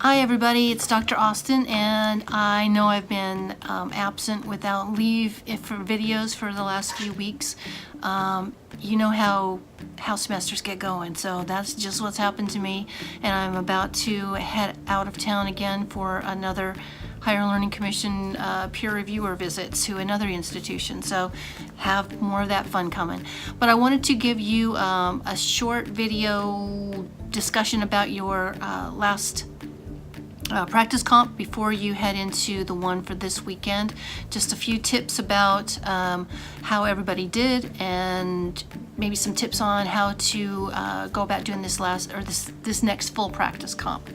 Hi everybody, it's Dr. Austin, and I know I've been absent without leave for videos for the last few weeks. You know how semesters get going, so that's just what's happened to me, and I'm about to head out of town again for another Higher Learning Commission peer reviewer visit to another institution, so have more of that fun coming. But I wanted to give you a short video discussion about your last practice comp before you head into the one for this weekend. Just a few tips about how everybody did, and maybe some tips on how to go about doing this next full practice comp.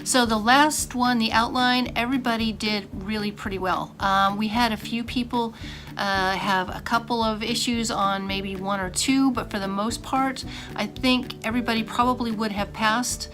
So the last one, the outline, everybody did really pretty well. We had a few people have a couple of issues on maybe one or two, but for the most part, I think everybody probably would have passed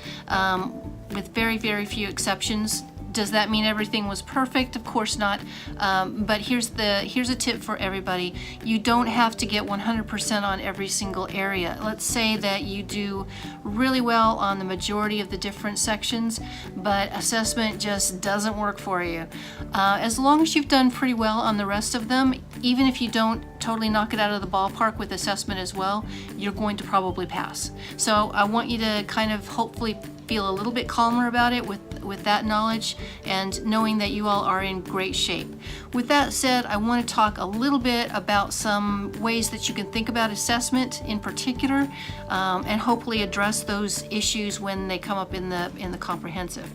with very, very few exceptions. Does that mean everything was perfect? Of course not. But here's a tip for everybody. You don't have to get 100% on every single area. Let's say that you do really well on the majority of the different sections, but assessment just doesn't work for you. As long as you've done pretty well on the rest of them, even if you don't totally knock it out of the ballpark with assessment as well, you're going to probably pass. So I want you to kind of hopefully feel a little bit calmer about it with that knowledge and knowing that you all are in great shape. With that said, I want to talk a little bit about some ways that you can think about assessment in particular, and hopefully address those issues when they come up in the comprehensive.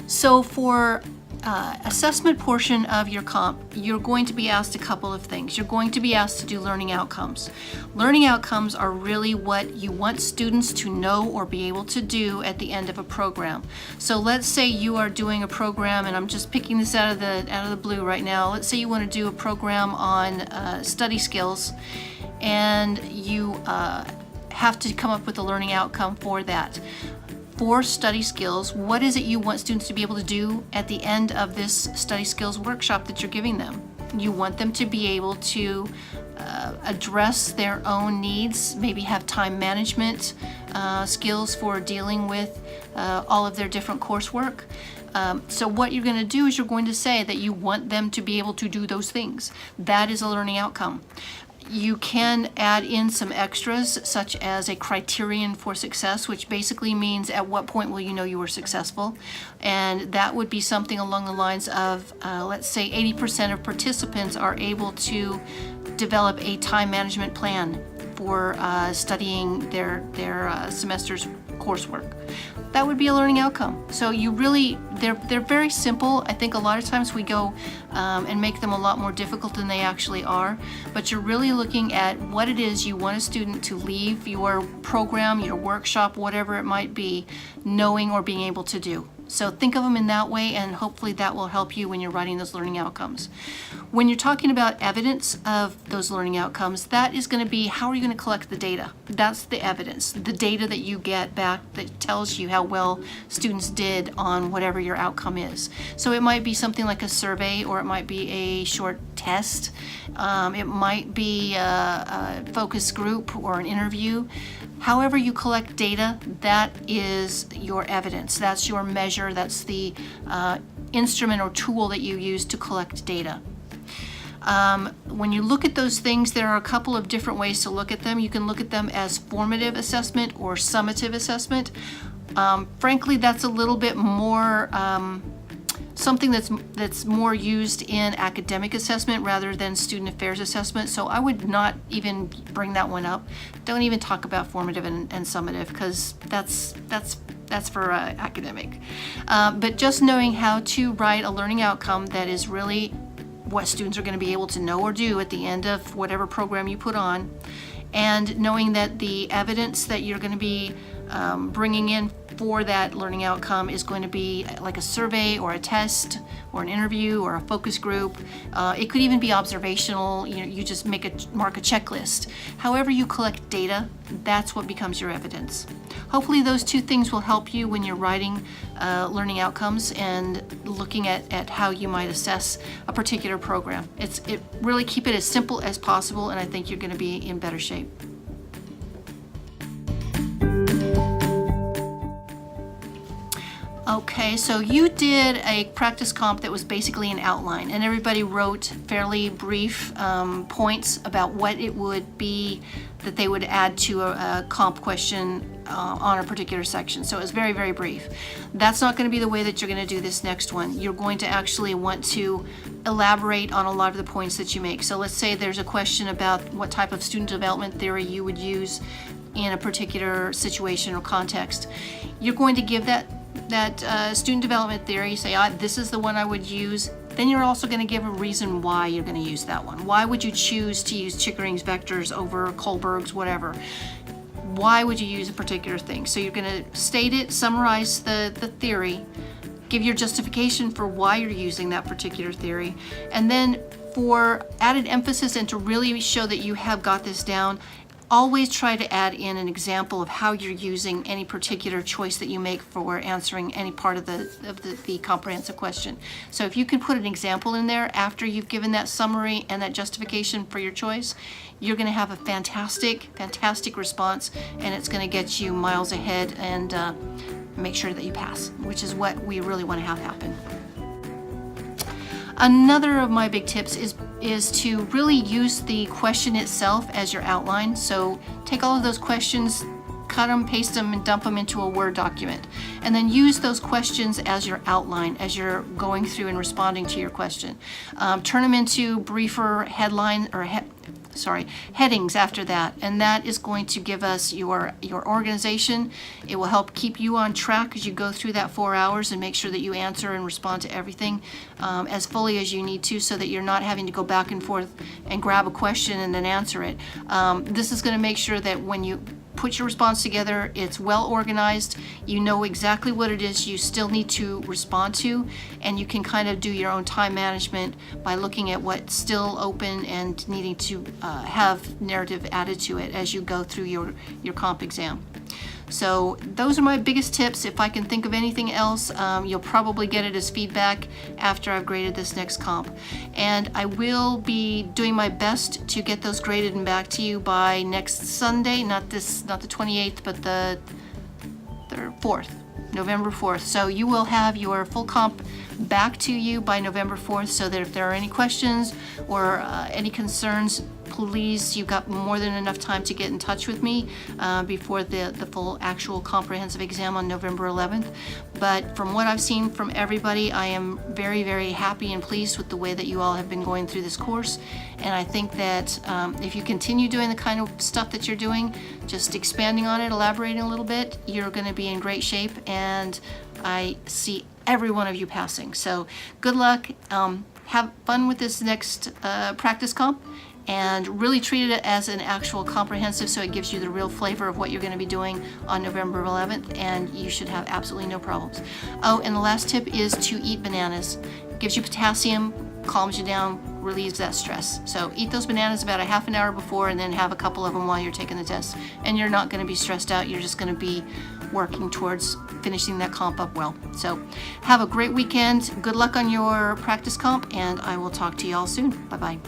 So for assessment portion of your comp, you're going to be asked a couple of things. You're going to be asked to do learning outcomes. Learning outcomes are really what you want students to know or be able to do at the end of a program. So let's say you are doing a program, and I'm just picking this out of the blue right now. Let's say you want to do a program on study skills, and you have to come up with a learning outcome for that. For study skills, what is it you want students to be able to do at the end of this study skills workshop that you're giving them? You want them to be able to address their own needs, maybe have time management skills for dealing with all of their different coursework. So what you're going to do is you're going to say that you want them to be able to do those things. That is a learning outcome. You can add in some extras, such as a criterion for success, which basically means at what point will you know you were successful. And that would be something along the lines of, let's say 80% of participants are able to develop a time management plan for studying their semester's coursework. That would be a learning outcome. So you really, they're very simple. I think a lot of times we go and make them a lot more difficult than they actually are, but you're really looking at what it is you want a student to leave your program, your workshop, whatever it might be, knowing or being able to do. So think of them in that way, and hopefully that will help you when you're writing those learning outcomes. When you're talking about evidence of those learning outcomes, that is going to be, how are you going to collect the data? That's the evidence, the data that you get back that tells you how well students did on whatever your outcome is. So it might be something like a survey, or it might be a short test. It might be a focus group or an interview. However you collect data, that is your evidence. That's your measure. That's the instrument or tool that you use to collect data. When you look at those things, there are a couple of different ways to look at them. You can look at them as formative assessment or summative assessment. Frankly, that's a little bit more something that's more used in academic assessment rather than student affairs assessment. So I would not even bring that one up. Don't even talk about formative and summative, because that's for academic. But just knowing how to write a learning outcome that is really what students are going to be able to know or do at the end of whatever program you put on, and knowing that the evidence that you're going to be bringing in for that learning outcome is going to be like a survey or a test or an interview or a focus group. It could even be observational. You just mark a checklist. However you collect data, that's what becomes your evidence. Hopefully those two things will help you when you're writing learning outcomes and looking at how you might assess a particular program. Really keep it as simple as possible, and I think you're going to be in better shape. Okay, so you did a practice comp that was basically an outline, and everybody wrote fairly brief points about what it would be that they would add to a comp question on a particular section. So it was very, very brief. That's not going to be the way that you're going to do this next one. You're going to actually want to elaborate on a lot of the points that you make. So let's say there's a question about what type of student development theory you would use in a particular situation or context. You're going to give that student development theory, say, this is the one I would use. Then you're also going to give a reason why you're going to use that one. Why would you choose to use Chickering's vectors over Kohlberg's, whatever? Why would you use a particular thing? So you're going to state it, summarize the theory, give your justification for why you're using that particular theory, and then for added emphasis and to really show that you have got this down, always try to add in an example of how you're using any particular choice that you make for answering any part of the comprehensive question. So if you can put an example in there after you've given that summary and that justification for your choice, you're going to have a fantastic response, and it's going to get you miles ahead and make sure that you pass, which is what we really want to have happen. Another of my big tips is to really use the question itself as your outline. So take all of those questions, cut them, paste them, and dump them into a Word document. And then use those questions as your outline as you're going through and responding to your question. Turn them into briefer headline or headings after that, and that is going to give us your organization. It will help keep you on track as you go through that 4 hours and make sure that you answer and respond to everything as fully as you need to, so that you're not having to go back and forth and grab a question and then answer it. This is going to make sure that when you put your response together, it's well organized, you know exactly what it is you still need to respond to, and you can kind of do your own time management by looking at what's still open and needing to have narrative added to it as you go through your comp exam. So those are my biggest tips. If I can think of anything else, you'll probably get it as feedback after I've graded this next comp. And I will be doing my best to get those graded and back to you by next Sunday, not the 28th, but the 4th, November 4th. So you will have your full comp back to you by November 4th, so that if there are any questions or any concerns, please, you've got more than enough time to get in touch with me before the full actual comprehensive exam on November 11th. But from what I've seen from everybody, I am very, very happy and pleased with the way that you all have been going through this course. And I think that if you continue doing the kind of stuff that you're doing, just expanding on it, elaborating a little bit, you're going to be in great shape. And I see every one of you passing. So good luck. Have fun with this next practice comp, and really treat it as an actual comprehensive, so it gives you the real flavor of what you're going to be doing on November 11th, and you should have absolutely no problems. Oh, and the last tip is to eat bananas. It gives you potassium, calms you down, relieves that stress. So eat those bananas about a half an hour before, and then have a couple of them while you're taking the test, and you're not going to be stressed out. You're just going to be working towards finishing that comp up well. So have a great weekend. Good luck on your practice comp, and I will talk to you all soon. Bye-bye.